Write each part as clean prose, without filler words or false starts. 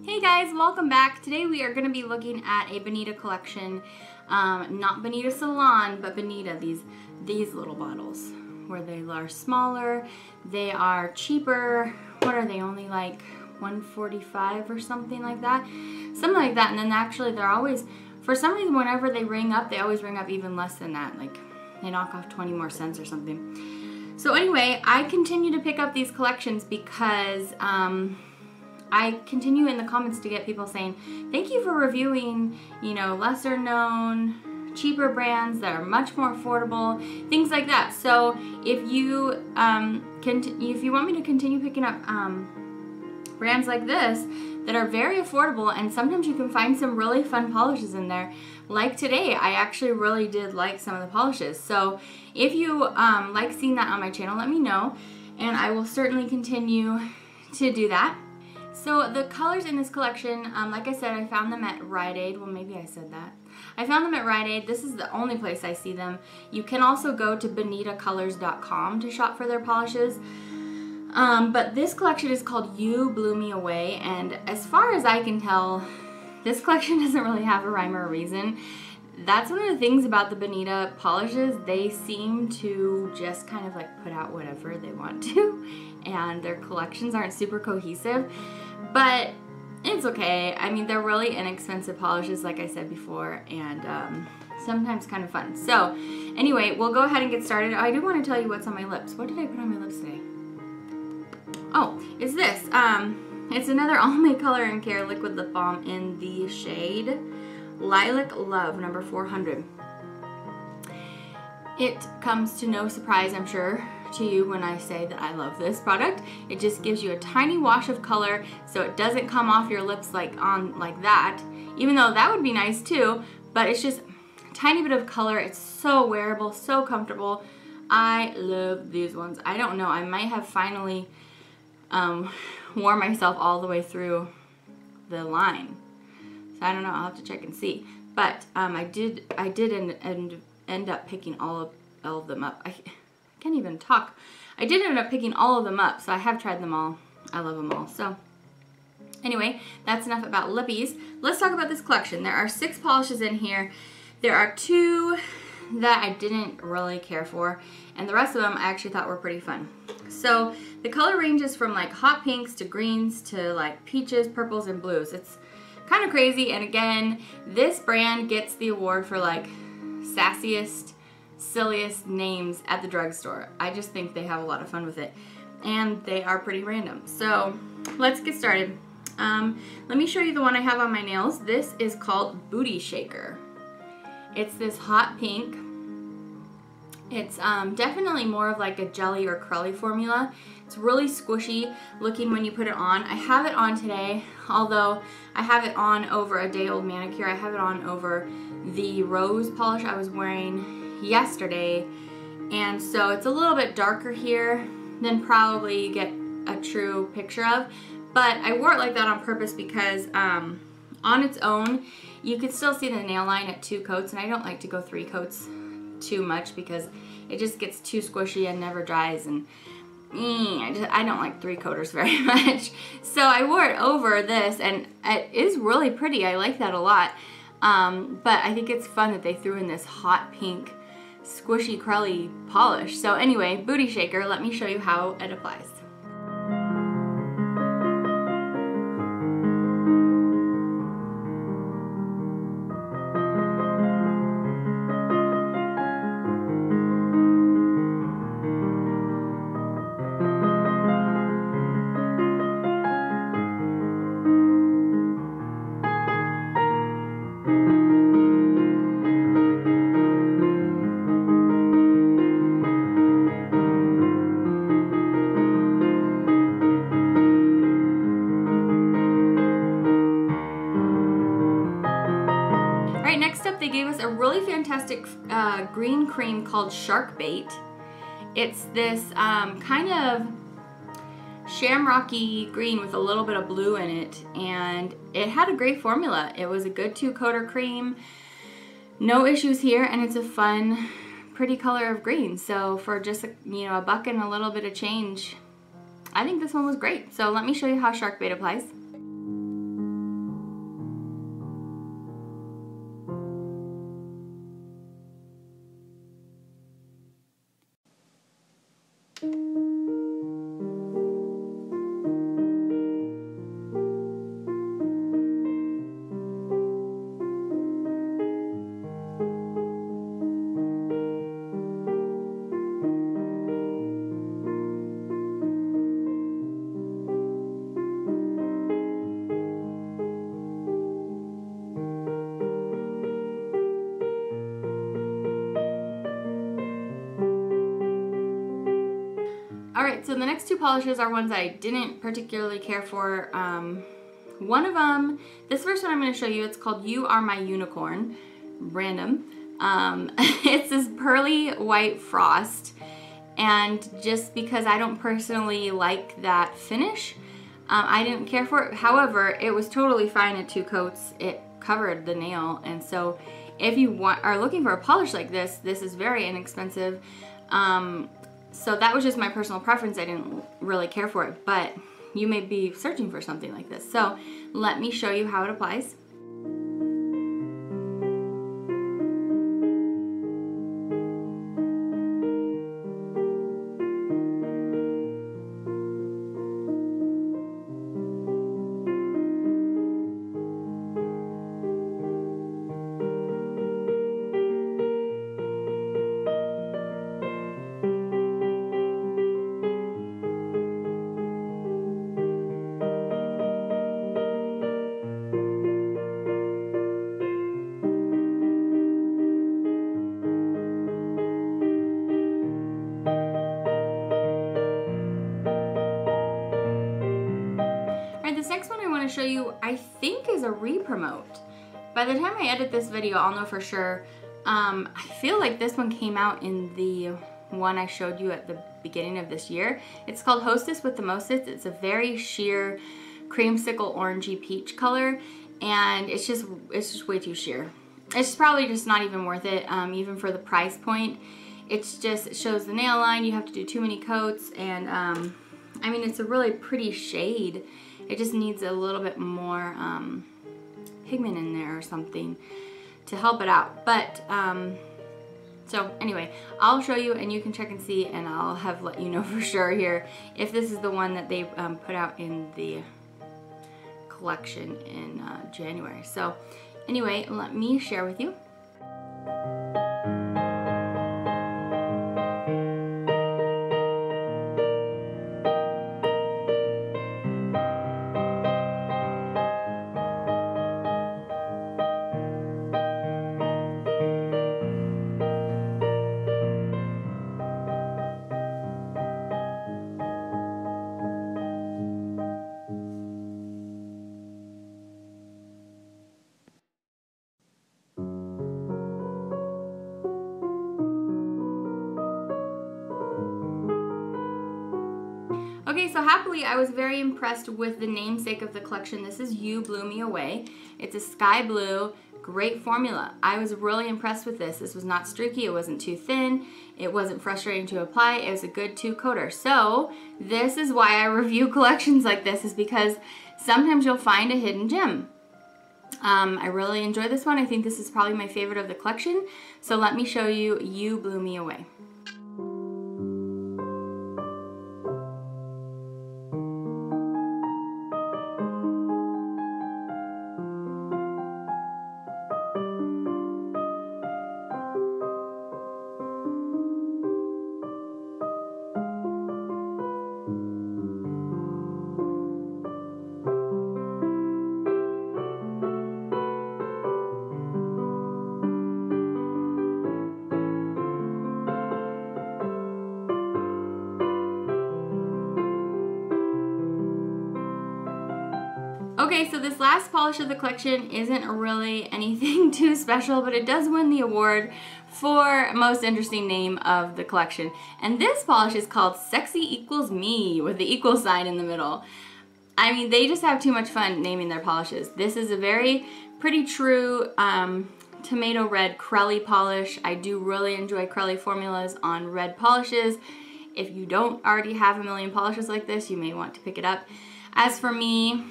Hey guys, welcome back. Today we are going to be looking at a Bonita collection. Not Bonita Salon, but Bonita, these little bottles, where they are smaller, they are cheaper. What are they, only like $1.45 or something like that? Something like that, and then actually they're always, for some reason, whenever they ring up, they always ring up even less than that. Like, they knock off 20 more cents or something. So anyway, I continue to pick up these collections because, I continue in the comments to get people saying, thank you for reviewing, you know, lesser known, cheaper brands that are much more affordable, things like that. So if you if you want me to continue picking up brands like this that are very affordable, and sometimes you can find some really fun polishes in there. Like today, I actually really did like some of the polishes. So if you like seeing that on my channel, let me know, and I will certainly continue to do that. So the colors in this collection, like I said, I found them at Rite Aid. Well, maybe I said that. I found them at Rite Aid. This is the only place I see them. You can also go to bonitacolors.com to shop for their polishes. But this collection is called You Blew Me Away, and as far as I can tell, this collection doesn't really have a rhyme or a reason. That's one of the things about the Bonita polishes. They seem to just kind of like put out whatever they want to, and their collections aren't super cohesive, but it's okay. I mean, they're really inexpensive polishes, like I said before, and sometimes kind of fun. So anyway, we'll go ahead and get started. I do want to tell you what's on my lips. What did I put on my lips today? Oh, it's this. It's another Almay Color and Care liquid lip balm in the shade Lilac Love, number 400. It comes to no surprise, I'm sure, to you when I say that I love this product. It just gives you a tiny wash of color, so it doesn't come off your lips like that, even though that would be nice too, but it's just a tiny bit of color. It's so wearable, so comfortable. I love these ones. I don't know, I might have finally worn myself all the way through the line. I don't know, I'll have to check and see. But I did end up picking all of them up. I can't even talk. I did end up picking all of them up, so I have tried them all. I love them all. So anyway, that's enough about lippies. Let's talk about this collection. There are 6 polishes in here. There are 2 that I didn't really care for, and the rest of them I actually thought were pretty fun. So the color ranges from like hot pinks to greens to like peaches, purples, and blues. It's kind of crazy, and again, this brand gets the award for like sassiest, silliest names at the drugstore. I just think they have a lot of fun with it, and they are pretty random. So let's get started. Let me show you the one I have on my nails. This is called Booty Shaker. It's this hot pink. It's definitely more of like a jelly or crelly formula. It's really squishy looking when you put it on. I have it on today, although I have it on over a day-old manicure. I have it on over the rose polish I was wearing yesterday, and so it's a little bit darker here than probably you get a true picture of, but I wore it like that on purpose because on its own, you can still see the nail line at 2 coats, and I don't like to go 3 coats too much because it just gets too squishy and never dries, and I don't like 3-coaters very much. So I wore it over this, and it is really pretty. I like that a lot. But I think it's fun that they threw in this hot pink squishy crelly polish. So anyway, Booty Shaker, let me show you how it applies. Next up, they gave us a really fantastic green cream called Shark Bait. It's this kind of shamrocky green with a little bit of blue in it, and it had a great formula. It was a good 2-coater cream, no issues here, and it's a fun, pretty color of green. So for just a buck and a little bit of change, I think this one was great. So let me show you how Shark Bait applies. Alright, so the next two polishes are ones I didn't particularly care for. One of them, this first one I'm going to show you, it's called You Are My Unicorn. Random. It's this pearly white frost, and just because I don't personally like that finish, I didn't care for it. However, it was totally fine at 2 coats. It covered the nail, and so if you are looking for a polish like this, this is very inexpensive. So that was just my personal preference. I didn't really care for it, but you may be searching for something like this. So let me show you how it applies. This next one I want to show you, I think, is a re-promote. By the time I edit this video, I'll know for sure. I feel like this one came out in the one I showed you at the beginning of this year. It's called Hostess with the Mostess. It's a very sheer creamsicle orangey peach color, and it's just way too sheer. It's probably just not even worth it, even for the price point. It shows the nail line. You have to do too many coats, and I mean, it's a really pretty shade. It just needs a little bit more pigment in there or something to help it out. But, so anyway, I'll show you and you can check and see, and I'll have let you know for sure here if this is the one that they put out in the collection in January. So anyway, let me share with you. Okay, so happily I was very impressed with the namesake of the collection. This is You Blew Me Away. It's a sky blue, great formula. I was really impressed with this. This was not streaky, it wasn't too thin, it wasn't frustrating to apply, it was a good 2-coater. So this is why I review collections like this, is because sometimes you'll find a hidden gem. I really enjoy this one. I think this is probably my favorite of the collection. So let me show you You Blew Me Away. Okay, so this last polish of the collection isn't really anything too special, but it does win the award for most interesting name of the collection. And this polish is called Sexy Equals Me, with the equal sign in the middle. I mean, they just have too much fun naming their polishes. This is a very pretty true tomato red Crelly polish. I do really enjoy Crelly formulas on red polishes. If you don't already have a million polishes like this, you may want to pick it up. As for me,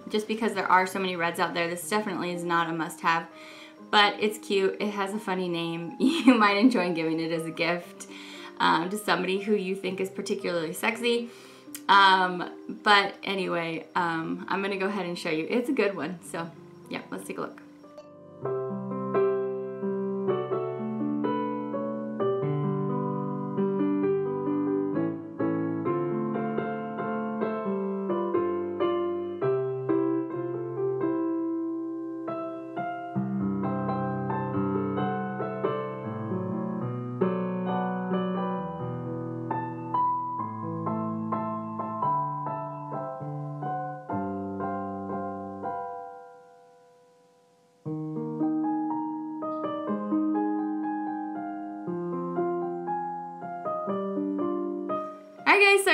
just because there are so many reds out there, this definitely is not a must-have, but it's cute. It has a funny name. You might enjoy giving it as a gift to somebody who you think is particularly sexy. But anyway, I'm gonna go ahead and show you. It's a good one, so yeah, let's take a look.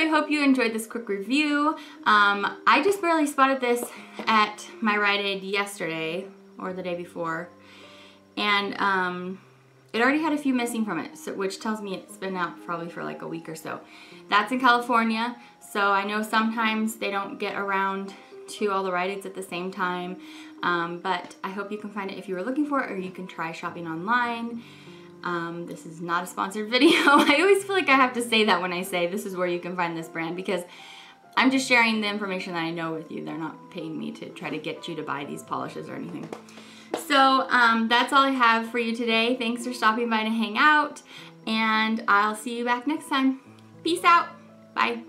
I hope you enjoyed this quick review. I just barely spotted this at my Rite Aid yesterday, or the day before, and it already had a few missing from it, so, which tells me it's been out probably for like a week or so. That's in California, so I know sometimes they don't get around to all the Rite Aids at the same time, but I hope you can find it if you were looking for it, or you can try shopping online. This is not a sponsored video. I always feel like I have to say that when I say this is where you can find this brand, because I'm just sharing the information that I know with you. They're not paying me to try to get you to buy these polishes or anything. So that's all I have for you today. Thanks for stopping by to hang out, and I'll see you back next time. Peace out. Bye.